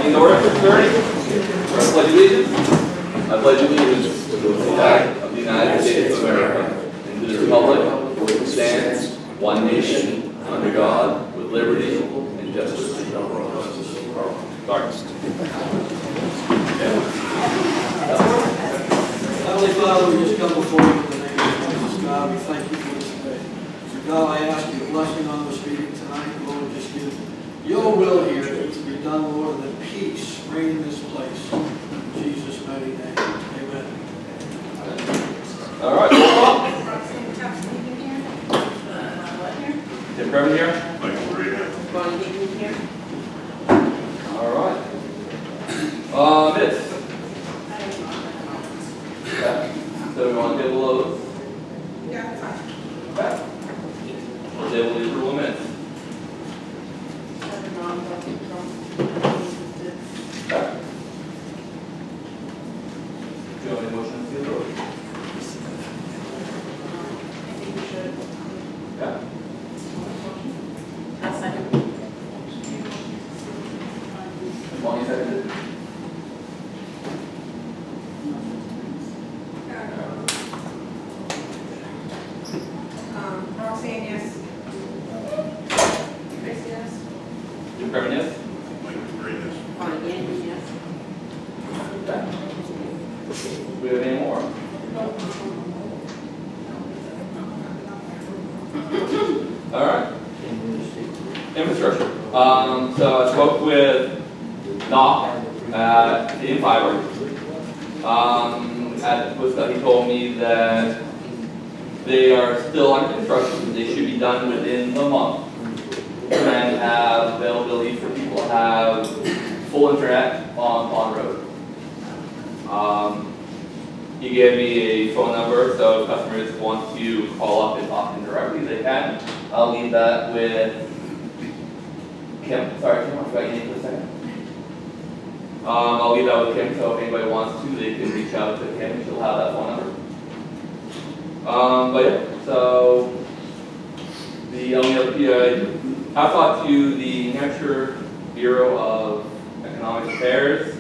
In order for 30, I pledge allegiance. I pledge allegiance to the flag of the United States of America and to the republic for which it stands, one nation, under God, with liberty and justice for all. Sorry. Heavenly Father, we just come before you in the name of Jesus, God. We thank you for this day. So God, I ask you a blessing on this meeting tonight. Lord, just give your will here to be done, Lord, and that peace reign in this place. In Jesus' mighty name. Amen. All right, roll call. Tim Kerman here. Michael Reed here. All right. Minutes. Okay. So we want to table those. Okay. We'll table the approval of minutes. Okay. Do you have any motions to approve? Okay. I'll second. Bonnie seconded. Roxanne, yes. Chris, yes. Jim Kerman, yes? Michael Reed yes. Bonnie, yes. Okay. Do we have any more? All right. Infrastructure. So I spoke with Knock at the Fiber. At Worcester, he told me that they are still under construction. They should be done within the month and have availability for people to have full internet on road. He gave me a phone number, so if customers want to call up and talk to him directly, they can. I'll leave that with Kim. Sorry, Kim, I forgot your name for a second. I'll leave that with Kim, so if anybody wants to, they can reach out to Kim. She'll have that phone number. But yeah, so the only other I've talked to the New Hampshire Bureau of Economic Affairs.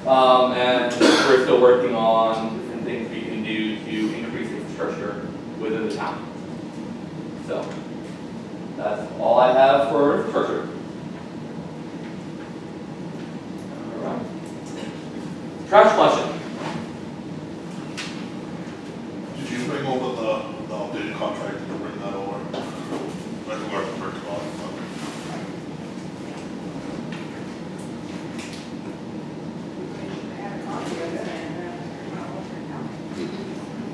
And we're still working on different things we can do to increase infrastructure within the town. So that's all I have for infrastructure. All right. Trash collection. Did you bring over the updated contract and bring that over? I think we're working on it.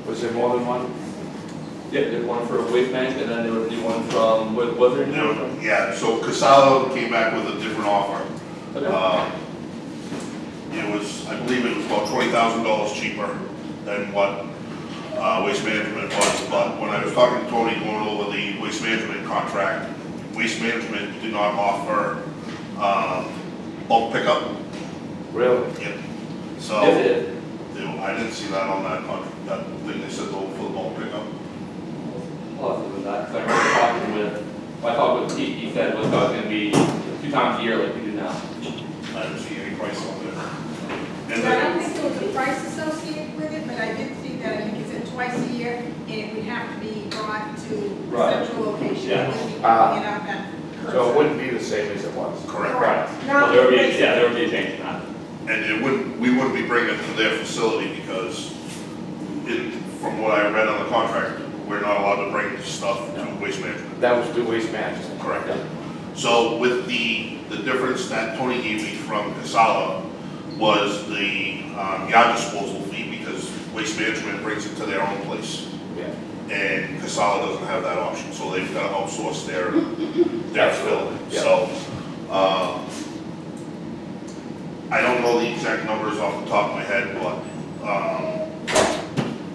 Was there more than one? Yeah, there's one for waste management, and then there was a new one from, was there a new one from? Yeah, so Casella came back with a different offer. Okay. It was, I believe it was about $20,000 cheaper than what Waste Management was, but when I was talking to Tony going over the Waste Management contract, Waste Management did not offer bulk pickup. Really? Yep. So, Yes, it is. I didn't see that on that contract, that thing they said over for the bulk pickup. Positive with that, because I remember talking with, when I talked with Pete, he said it was going to be 2 times a year like we do now. I didn't see any price on it. And So I don't then, think there was a price associated with it, but I did see that, I think it said twice a year, and it would have to be brought to the Right. central location. Yeah. It wouldn't be picking it up at So it wouldn't be the same as it was? correct. Correct. Well, there would be, yeah, there would be a change in that. And we wouldn't be bringing it to their facility because from what I read on the contract, we're not allowed to bring stuff to Waste Management. That was the waste management. Correct. So with the difference that Tony gave me from Casella was the yard disposal fee because Waste Management brings it to their own place. Yeah. And Casella doesn't have that option, so they've got to outsource their fill. Yeah. So, I don't know the exact numbers off the top of my head, but,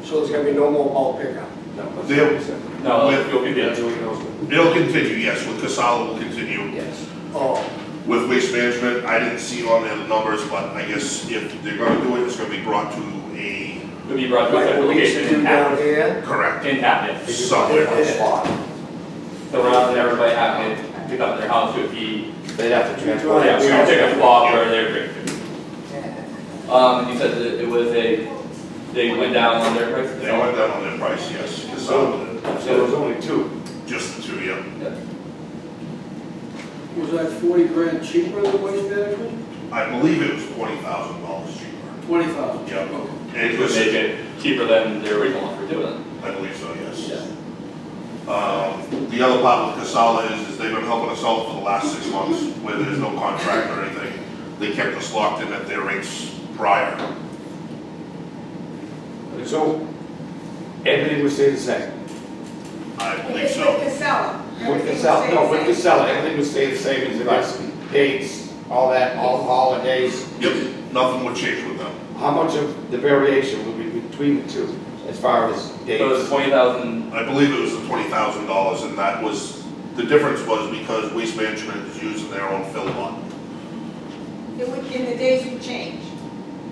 So there's gonna be no more bulk pickup? No, that's They'll- what he said. No, With- you'll be That's good. what he knows. it'll continue, yes, with Casella will continue. Yes. Oh, With Waste Management, I didn't see on there the numbers, but I guess if they're gonna do it, it's gonna be brought to a, It'll be brought to a like central we used to location do in down town. here? correct, In town, yes. They just Somewhere. put it on the spot. So rather than everybody having to pick up their house, it would be They'd have to transport. Yeah, we would take a spot where they're drinking. You said that it was they went down on their price? They went down on their price, yes. So there was only two. Just the two, yeah. Yeah. Was that 40 grand cheaper than waste management? I believe it was $20,000 cheaper. 20,000. Yeah. Okay. And It it would was, make it cheaper than their original offer doing I believe so, yes. it. The other part with Casella is they've been helping us out for the last 6 months, where there's no contract or anything. They kept us locked in at their rates prior. So everything would stay the same. I believe It's so. with Casella. With Everything Casella, no, with stays the same. Casella, everything would stay the same as it was. Dates, all that, all the holidays. Yep, nothing would change with them. How much of the variation would be between the two as far as So it's dates? 20,000. I believe it was the $20,000, and that was, the difference was because Waste Management is using their own fill lot. It would, and the days would change.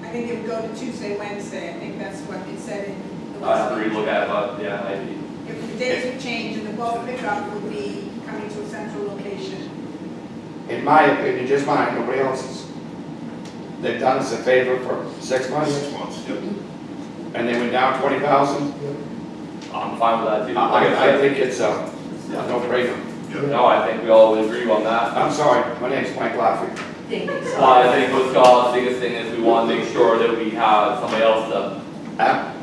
I think it would go to Tuesday, Wednesday. I think that's what it said in the I have to list. relook at it, but yeah, maybe. If the days would change and the bulk pickup would be coming to a central location. In my opinion, just mine, nobody else's. They've done us a favor for 6 months 6 months, yep. and they went down 20,000. I'm fine with that too. Like I I said, think it's a no-brainer. Yep. no, I think we all would agree on that. I'm sorry, my name's Mike Laffey. Thank you. I think with Scott's biggest thing is we want to make sure that we have somebody else to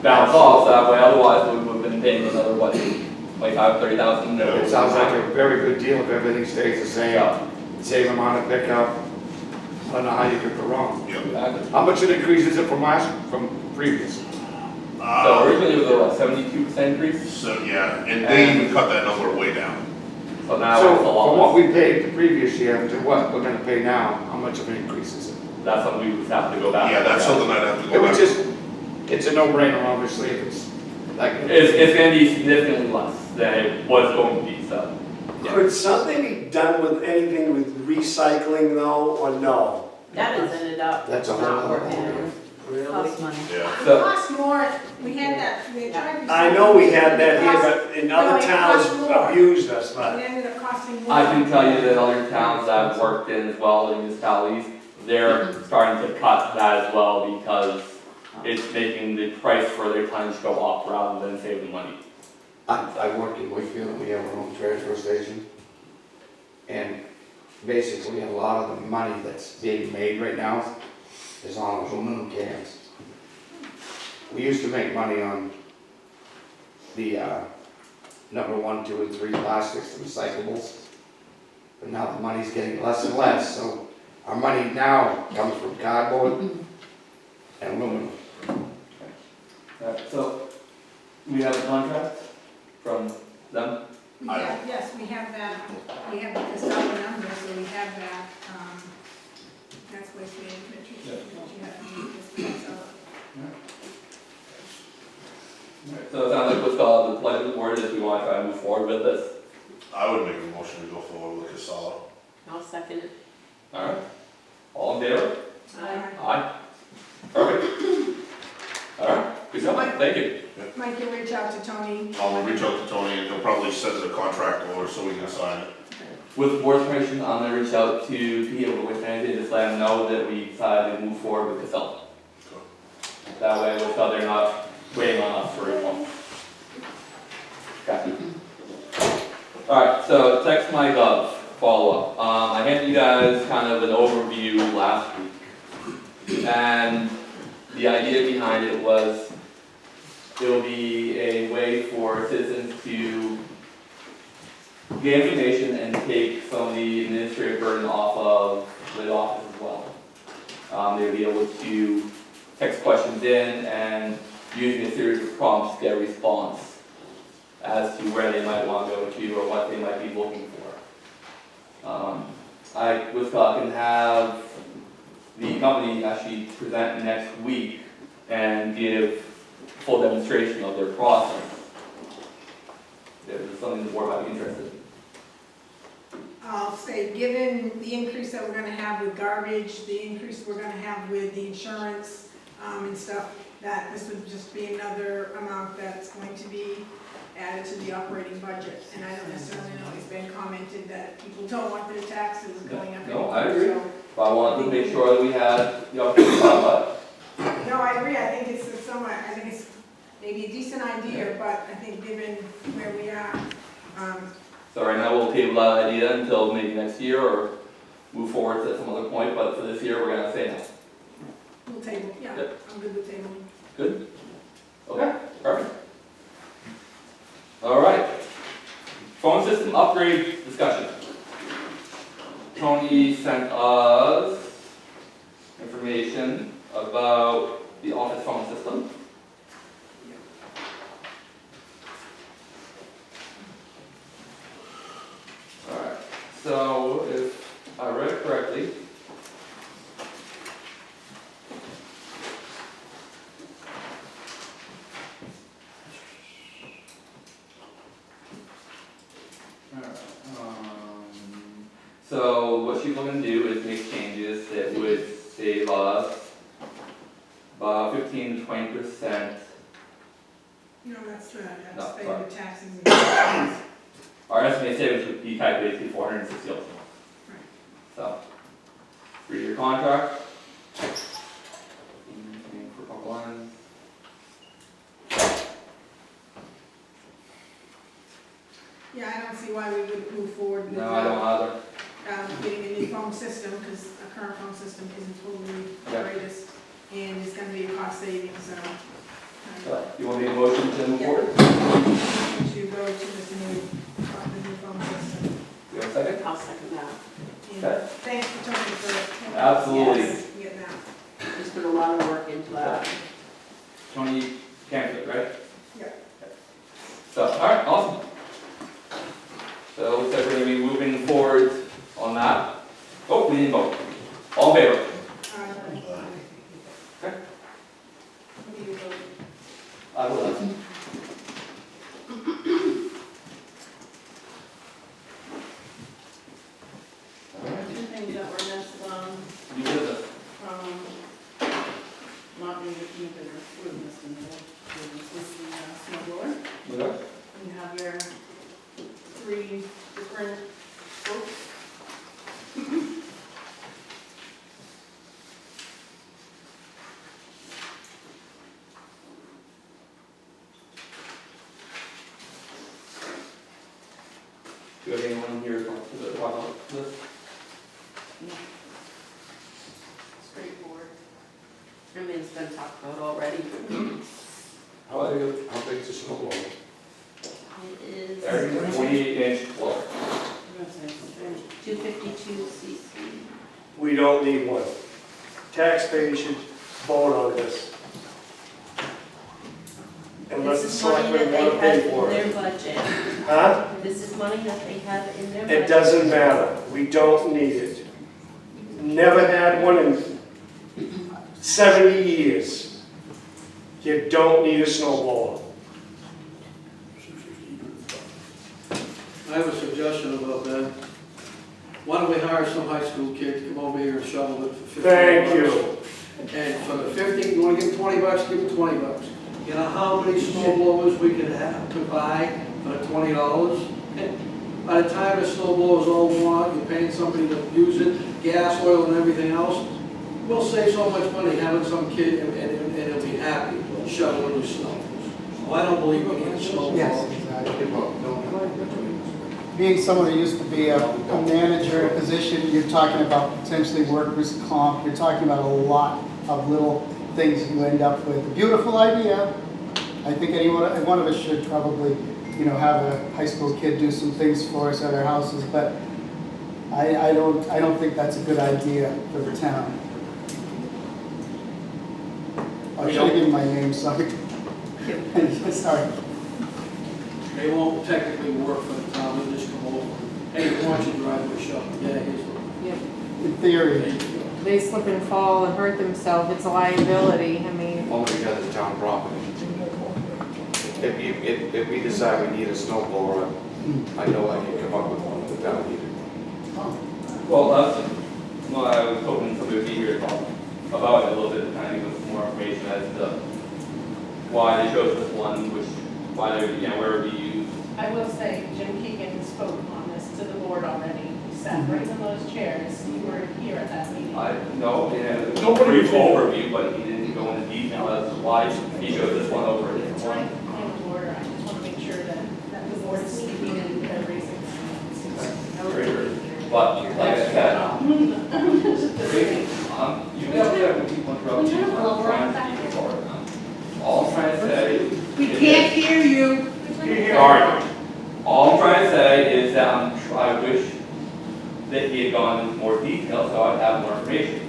bounce off, so that way otherwise we would have been paying another, what, 25, 30,000? Yeah. It sounds like a very good deal if everything stays the same. Yeah. Same amount of pickup. I don't know how you could go wrong. Yep. Exactly. How much of an increase is it from previous? So originally it was a 72% increase, So, yeah, and they even cut that number way down. so now So it's a lot from what less. we paid the previous year to what we're gonna pay now, how much of an increase is it? That's something we would have to go back. Yeah, that's something I'd have to It go was back. just, it's a no-brainer, obviously, if it's like. It's gonna be significantly less than it was going to be, so. yeah. Could something be done with anything with recycling though, or no? That has ended up That's a whole not other working out. ballgame. Really? Costs money. Yeah. It So- costs more, we had that, we had tried to. I know we had that here, but in No, other it towns costs more. abused us, It but ended up costing more. I can tell you that other towns that I've worked in as well, the municipalities, they're starting to cut that as well because it's making the price for their tonnage go up rather than saving money. I work in Wakefield and we have our own transfer station. And basically, a lot of the money that's being made right now is on aluminum cans. We used to make money on the number 1, 2, and 3 plastics, the recyclables. But now the money's getting less and less, so our money now comes from cardboard and aluminum. Alright, so we have a contract from them. We have, yes, we have that, we have the Casella number, so we have that, that's waste management, Yeah. you have to use this Casella. So it sounds like what's called the pleasure of the board is we want to try and move forward with this. I would make a motion to go forward with Casella. I'll second it. Alright, all in favor? Aye. Aye. Perfect. Alright, good job, thank you. Mike, you'll reach out to Tony. I'll reach out to Tony and he'll probably send the contract over so we can sign it. With the board's permission, I'm gonna reach out to people with anything, just let them know that we decided to move forward with Casella. That way, so they're not waiting on us for a month. Okay. Alright, so text my gov follow-up. I handed you guys kind of an overview last week. And the idea behind it was it'll be a way for citizens to get information and take some of the administrative burden off of the office as well. They'll be able to text questions in and using a series of prompts get a response as to where they might want to go to or what they might be looking for. I was talking to have the company actually present next week and give full demonstration of their process. If there's something the board might be interested in. I'll say, given the increase that we're gonna have with garbage, the increase we're gonna have with the insurance, and stuff, that this would just be another amount that's going to be added to the operating budget. And I don't necessarily know, it's been commented that people don't want their taxes going up. No, I anymore, agree. so- But I wanted to make sure that we had the opportunity to talk about No, I agree, I think it's somewhat, I think it's maybe a decent idea, but I think given where we are, it. So right now we'll table that idea until maybe next year or move forward to some other point, but for this year, we're gonna say no. we'll table, yeah, Yep. I'm good with tabling. Good? Okay, perfect. All right. Phone system upgrade discussion. Tony sent us information about the office phone system. All right, so if I read it correctly, so what she's looking to do is make changes that would save us about 15 to 20%. No, that's, No, that's paying sorry. the taxes and expenses. Our estimated savings would be calculated to be $460. Right. So, 3-year contract. For a couple lines. Yeah, I don't see why we would move forward with, No, I don't either. getting a new phone system, because our current phone system isn't totally the Yeah. greatest, and it's gonna be a cost savings, so. So, you want me to motion to move Yeah. forward? To go to this new, the new phone system. You have a second? I'll second that. And Okay. thanks to Tony for. Absolutely. Yes, getting that. Just put a lot of work into that. Tony Canfield, right? Yeah. So, all right, awesome. So it looks like we're gonna be moving forward on that. Oh, we didn't vote. All in favor? Okay. What do you vote? I will. Two things that were missed, You did this. from, not being the business, was missed in there. Was the snow blower. Okay. You have your 3 different quotes. Do you have anyone here to talk about this? Straightforward. I mean, it's been talked about already. How big's the snow blower? It is. 28-inch blower. 252 cc. We don't need one. Taxpayers should vote on this. Unless the This is money selectmen that want to they pay have for in it. their budget. Huh? This is money that they have in their budget. It doesn't matter. We don't need it. Never had one in 70 years. You don't need a snow blower. I have a suggestion about that. Why don't we hire some high school kid to come over here and shovel it for $15? Thank you. And for the 15, you wanna give him $20, give him $20. You know how many snow blowers we could have to buy for the $20? And by the time the snow blower's all worn out, you're paying somebody to use it, gas, oil, and everything else. We'll save so much money having some kid, and he'll be happy shoveling the snow. So I don't believe we need a snow blower. Yes, exactly. Being someone who used to be a manager in a position, you're talking about potentially workers' comp, you're talking about a lot of little things you end up with. A beautiful idea. I think one of us should probably, have a high school kid do some things for us at our houses, but I don't think that's a good idea for the town. I should have given my name, sorry. Sorry. They won't technically work for the town, they'll just come over. Hey, why don't you drive a shovel? Yeah, here's one. In theory. There you go. They slip and fall and hurt themselves, it's a liability, I mean. Only because it's town property. If we decide we need a snow blower, I know I can come up with one without needing. Well, that's, no, I was hoping somebody would be here to talk. about it a little bit, kind of give us more information as to why they chose this one, why they're, where it would be used. I will say, Jim Keegan spoke on this to the board already. He sat right in those chairs. You were here at that meeting. No, it was a brief overview, but he didn't go into detail as to why he chose this one over a different Trying one. to point of order, I just want to make sure that the board is speaking in their reasons. But, like I said, you got there when people interrupt you, I'm trying to keep it forward. All I'm trying to say. We can't hear you. Sorry. All I'm trying to say is that I wish that he had gone into more detail so I'd have more information.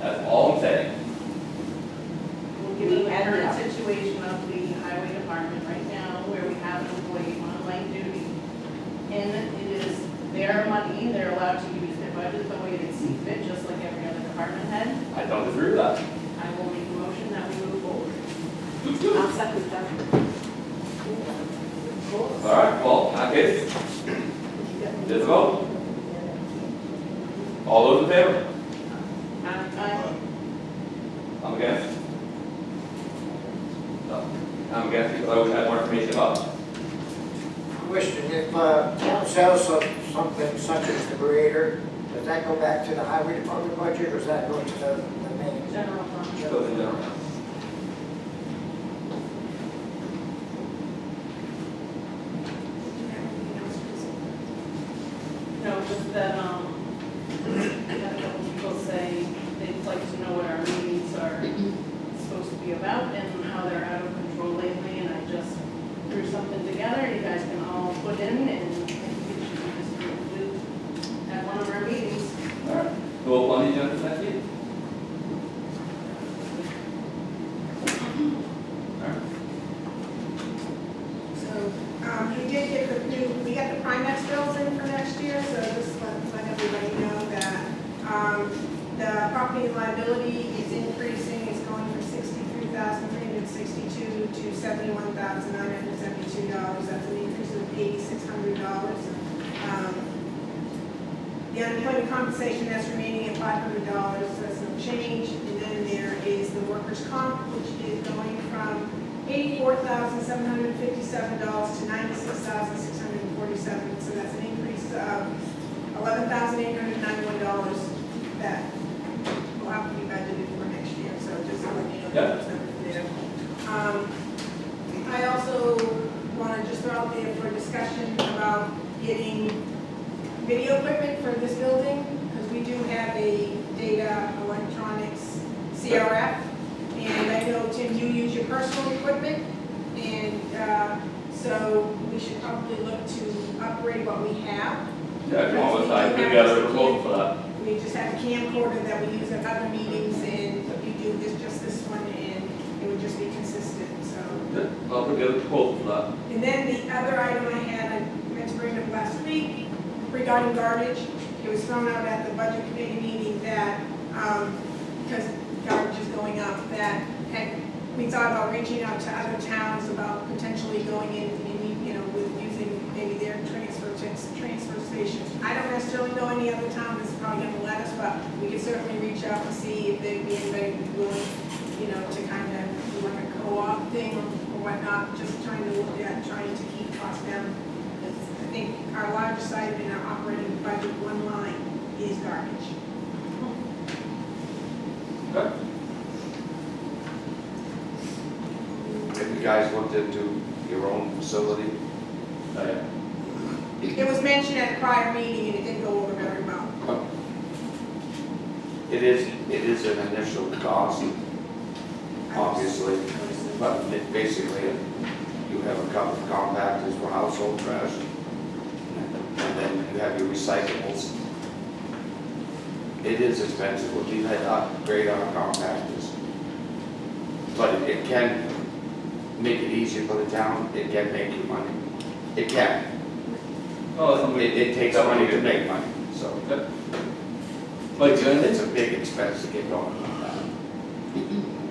That's all I'm saying. Given the current situation of the highway department right now, where we have an employee on light duty, and it is their money, they're allowed to use their budget the way they see fit, just like every other department head. I don't agree with that. I will make a motion that we move forward. I'll second that. All right, well, in that case, there's a vote. All those in favor? I'm against. No, I'm against because I wish I had more information about it. Question, if town sells something such as the grader, does that go back to the highway department budget, or does that go to the main? General fund. It goes in general. No, just that, had a couple people say they'd like to know what our meetings are supposed to be about and how they're out of control lately, and I just threw something together, you guys can all put in, and I think it should be distributed at one of our meetings. All right. We'll on the agenda for next meeting. All right. So, we did get we got the Primex bills in for next year, so just let everybody know that, the property and liability is increasing, it's going from $63,362 to $71,972, that's an increase of $8,600. The unemployment compensation that's remaining at $500, that's no change, and then there is the workers' comp, which is going from $84,757 to $96,647, so that's an increase of $11,891 that will have to be budgeted for next year, so just so you know, Yeah. those numbers there. I also want to just throw out there for discussion about getting video equipment for this building, because we do have a data electronics CRF, and I know, Tim, you use your personal equipment, and so we should probably look to upgrade what we have. Yeah, if you want us to put together a proposal for that. We just have a camcorder that we use at other meetings, and you do just this one, and it would just be consistent, so. Good. I'll put together a proposal for that. And then the other item I had, I meant to bring up last week regarding garbage. It was thrown out at the budget committee meeting that, because garbage is going up, that we thought about reaching out to other towns about potentially going in and, with using maybe their transfer stations. I don't necessarily know any other town that's probably going to let us, but we could certainly reach out and see if they'd be anybody willing, to kind of do like a co-op thing or whatnot, just trying to look at trying to keep costs down. Because I think our largest item in our operating budget, one line, is garbage. Okay. Have you guys looked into your own facility? It was mentioned at a prior meeting and it didn't go over very well. It is an initial cost, obviously, but basically, you have a couple of compactors for household trash, and then you have your recyclables. It is expensive, we've had to upgrade our compactors, but it can make it easier for the town, it can make you money. It can. Oh, that's something. It takes money to make money, so. Yep. Like, It's a big expense to get going on that.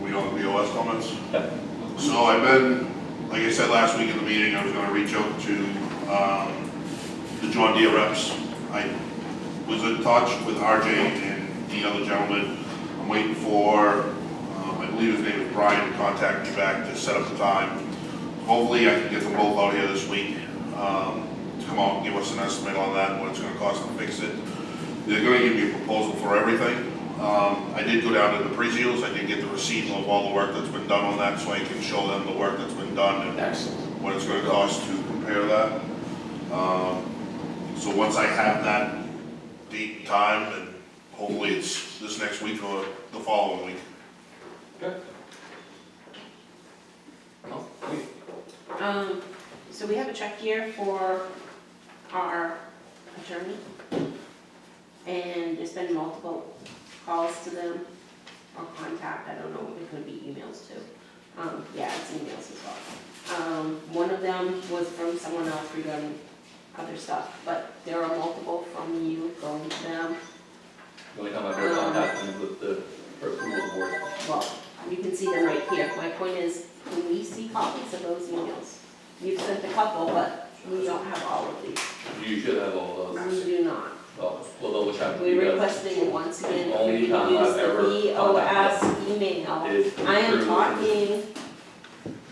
We on the BOS comments? Yep. So I've been, like I said last week in the meeting, I was gonna reach out to, the John Deere reps. I was in touch with RJ and the other gentleman I'm waiting for, I believe his name is Brian, to contact me back to set up the time. Hopefully I can get them both out here this week, to come out and give us an estimate on that, and what it's gonna cost to fix it. They're gonna give me a proposal for everything. I did go down to the Prezios, I did get the receipt of all the work that's been done on that, so I can show them the work that's been done and Excellent. what it's gonna cost to compare that. So once I have that date and time, and hopefully it's this next week or the following week. Okay. No, please. So we have a check here for our attorney. And there's been multiple calls to them or contact, I don't know, it could be emails too. Yeah, it's emails as well. One of them was from someone else regarding other stuff, but there are multiple from you going to them. The only time I've ever contacted with the person who was board. Well, you can see them right here. My point is, can we see copies of those emails? You've sent a couple, but we don't have all of these. You should have all of We those. do not. Well, we'll double check. We're because requesting once again for Only you to time use I've ever the BOS email. is I am through- talking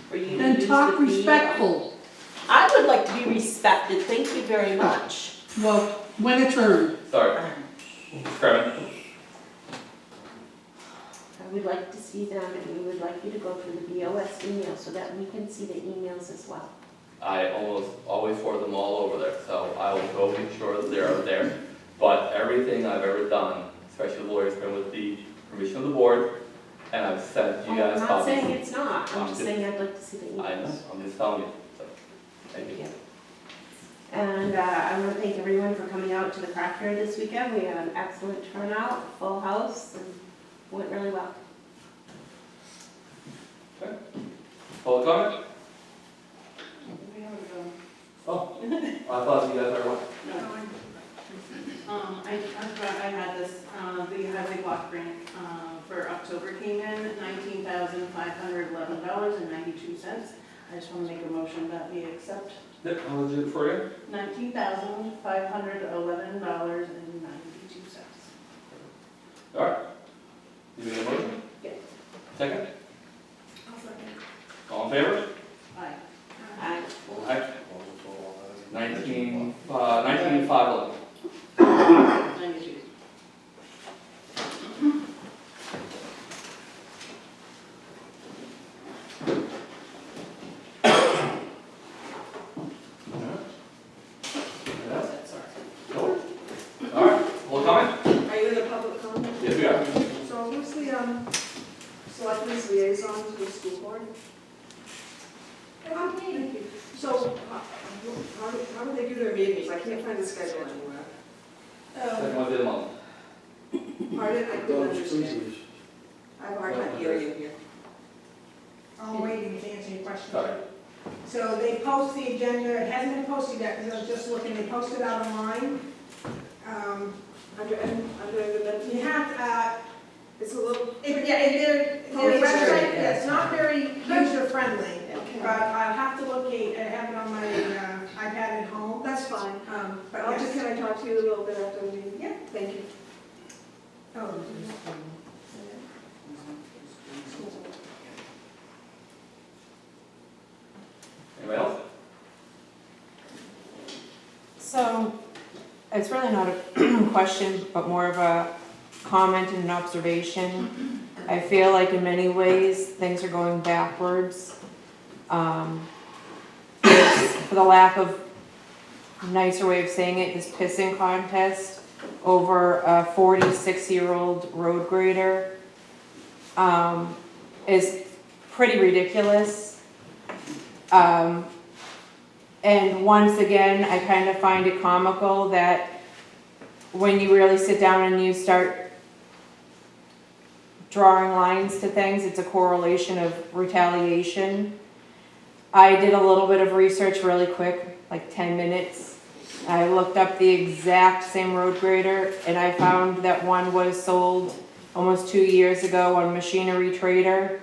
for you to Then use talk the respectful. I would like to be respected, thank you very much. Well, when it's earned. Sorry. Carmen? I would like to see them, and we would like you to go through the BOS email so that we can see the emails as well. I almost always forward them all over there, so I will go make sure that they're out there. But everything I've ever done, especially the lawyer's been with the permission of the board, and I've sent you guys I'm not copies. saying it's not, I'm I'm just just- saying I'd like to see the I know, emails. I'm just telling you, so, thank you. And I want to thank everyone for coming out to the craft fair this weekend. We had an excellent turnout, full house, and went really well. Okay. Public comment? We haven't done. Oh, I thought you guys are one. I had this, the highway block grant, for October came in, $19,511.92. I just want to make a motion that we accept Yep, how much is it for you? $19,511.92. All right. You need a motion? Yeah. Second? I'll second. All in favor? Aye. Aye. Aye. 19,511. 92. All right, public comment? Are you in the public comment? Yes, we are. So who's the, selectmen's liaison to the school board? Thank you. So, how do they do their meetings? I can't find the schedule anywhere. Second Wednesday of the month. Pardon, I couldn't understand. I have a hard time hearing you here. I'm waiting to answer your question. Sorry. So they post the agenda, it hasn't been posted yet, because I was just looking, they posted out online. Under the, You have, it's a little, their Oh, it's website, very- it's not very user-friendly, okay, but I'll have to locate, I have it on my iPad at home. that's fine. But I'll just, yes. can I talk to you a little bit after the meeting? Yeah. Thank you. Oh, Anybody else? So, it's really not a question, but more of a comment and an observation. I feel like in many ways, things are going backwards. For the lack of a nicer way of saying it, this pissing contest over a 46-year-old road grader is pretty ridiculous. And once again, I kind of find it comical that when you really sit down and you start drawing lines to things, it's a correlation of retaliation. I did a little bit of research really quick, like 10 minutes. I looked up the exact same road grader, and I found that one was sold almost 2 years ago on Machinery Trader.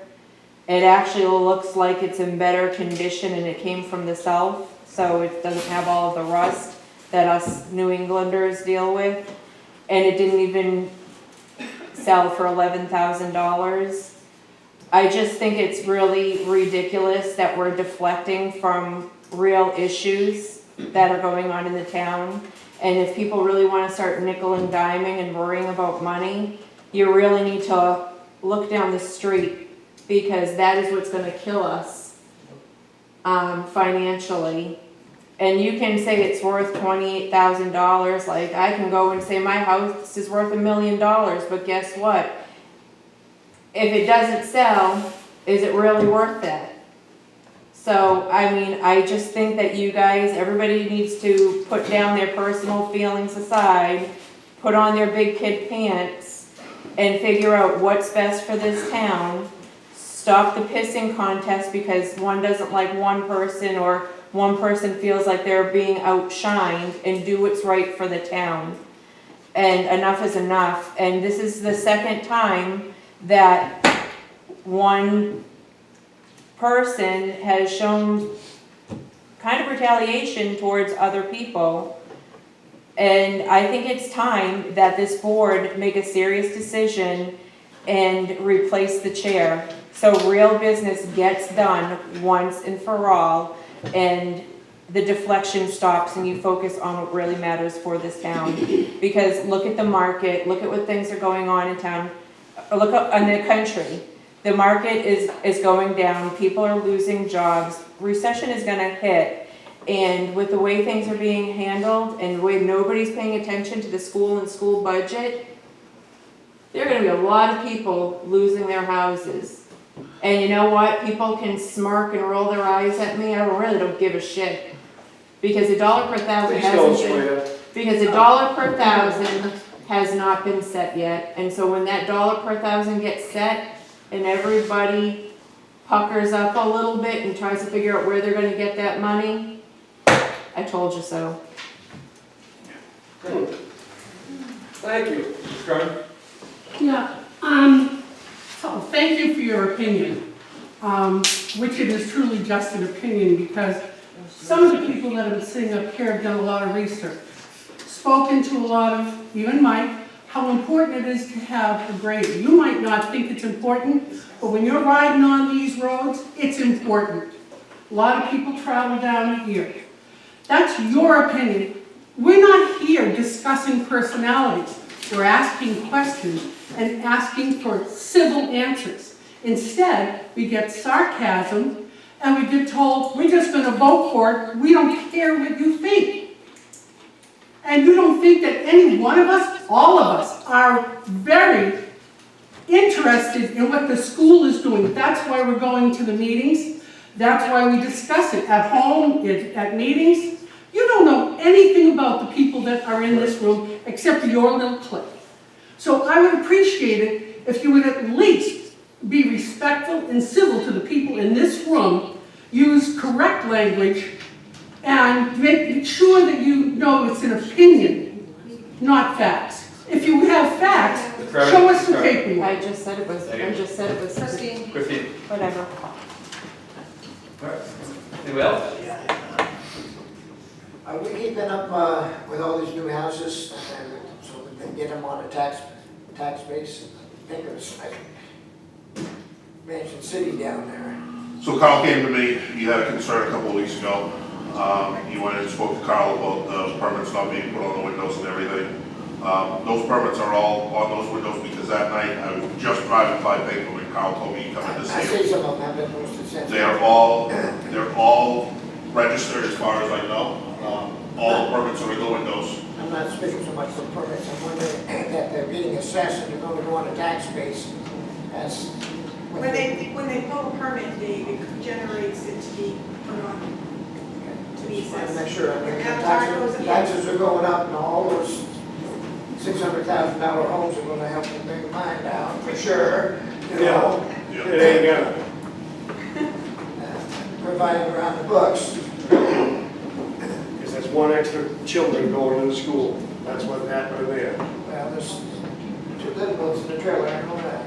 It actually looks like it's in better condition, and it came from the south, so it doesn't have all of the rust that us New Englanders deal with. And it didn't even sell for $11,000. I just think it's really ridiculous that we're deflecting from real issues that are going on in the town. And if people really want to start nickel and diming and worrying about money, you really need to look down the street, because that is what's going to kill us financially. And you can say it's worth $28,000. Like, I can go and say my house is worth $1 million, but guess what? If it doesn't sell, is it really worth that? So, I mean, I just think that you guys, everybody needs to put down their personal feelings aside, put on their big kid pants, and figure out what's best for this town. Stop the pissing contest because one doesn't like one person, or one person feels like they're being outshined, and do what's right for the town. And enough is enough. And this is the second time that one person has shown kind of retaliation towards other people. And I think it's time that this board make a serious decision and replace the chair, so real business gets done once and for all, and the deflection stops and you focus on what really matters for this town. Because look at the market, look at what things are going on in town, look up in the country. The market is going down, people are losing jobs, recession is gonna hit, and with the way things are being handled and the way nobody's paying attention to the school and school budget, there are gonna be a lot of people losing their houses. And you know what? People can smirk and roll their eyes at me, I really don't give a shit. Because $1 per thousand has not been set yet. And so when that $1 per thousand gets set and everybody puckers up a little bit and tries to figure out where they're gonna get that money, I told you so. Thank you. Yeah, so thank you for your opinion, which it is truly just an opinion, because some of the people that have been sitting up here have done a lot of research, spoken to a lot of, even Mike, how important it is to have a grader. You might not think it's important, but when you're riding on these roads, it's important. A lot of people travel down here. That's your opinion. We're not here discussing personalities. We're asking questions and asking for civil answers. Instead, we get sarcasm and we get told, we're just going to vote for it. We don't care what you think. And you don't think that any one of us, all of us, are very interested in what the school is doing. That's why we're going to the meetings. That's why we discuss it at home, at meetings. You don't know anything about the people that are in this room except your little clique. So I would appreciate it if you would at least be respectful and civil to the people in this room, use correct language, and make sure that you know it's an opinion, not facts. If you have facts, show us the paperwork. I just said it was, Christine. Christine. whatever. Alright. Anybody else? Are we keeping up with all these new houses and so we can get them on a tax base? Think of it like Mansion City down there. So Carl came to me, he had a concern a couple of weeks ago. He went and spoke to Carl about the permits not being put on the windows and everything. Those permits are all on those windows because that night I was just driving by paper when Carl told me he come in to I see see them. some of them have been posted since. They're all registered as far as I know. All the permits are in the windows. I'm not speaking so much for permits, I'm wondering that they're getting assessed and they're going to go on a tax base as. When they pull a permit, it generates it to be put on, to be Just want to assessed. make sure, I mean, When Avatar goes in. taxes are going up and all those $600,000 homes are going to help them bring mine down, for sure. You know, It ain't gonna. providing around the books. Because there's one extra children going to the school. That's what happened there. Well, there's two little ones in the trailer, I know that.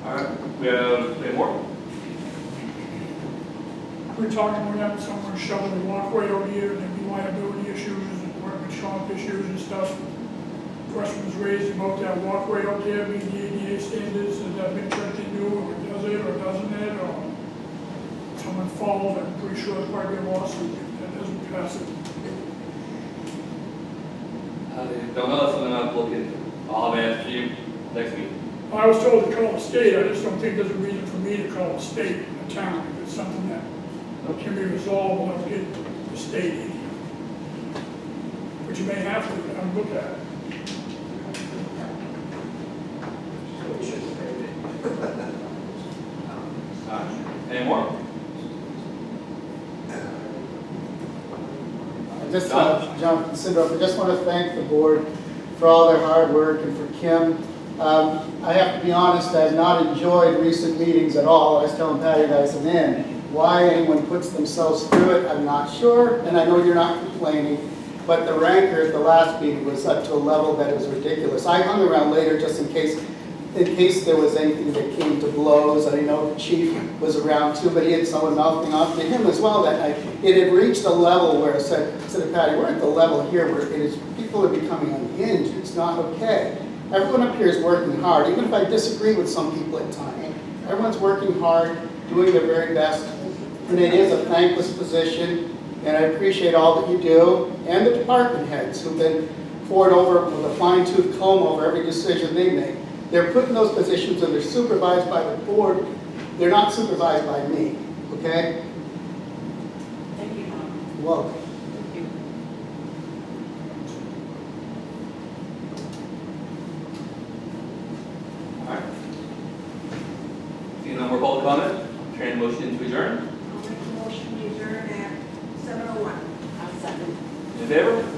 Alright, we have any more? We're talking, we're having someone shoveling the walkway over here, there'd be liability issues and workman's comp issues and stuff. question was raised about that walkway out there being the ADA standards, has that been checked into, or does it, or doesn't it, or someone falls, I'm pretty sure it's probably a lawsuit that doesn't pass it. Don't know, that's something I'll look into. I'll have an answer for you next week. I was told to call the state, I just don't think there's a reason for me to call the state, the town, if it's something that can be resolved without getting the state in here. But you may have to, look at it. Any more? I just, John Sindorf, I just want to thank the board for all their hard work and for Kim. I have to be honest, I have not enjoyed recent meetings at all. I was telling Patty that I was in. Why anyone puts themselves through it, I'm not sure, and I know you're not complaining, but the rancor at the last meeting was up to a level that is ridiculous. I hung around later just in case there was anything that came to blows. I know the chief was around too, but he had someone mouthing off to him as well that night. It had reached a level where I said to Patty, we're at the level here where it is, people are becoming unhinged. It's not okay. Everyone up here is working hard, even if I disagree with some people at times. Everyone's working hard, doing their very best, and it is a thankless position, and I appreciate all that you do, and the department heads who've been poured over with a fine-tooth comb over every decision they make. They're put in those positions and they're supervised by the board. They're not supervised by me, okay? Thank you, Tom. You're welcome. Thank you. Alright. Seeing no more public comment, entertain a motion to adjourn. I'll make a motion to adjourn at 7:01. I'll second. In favor?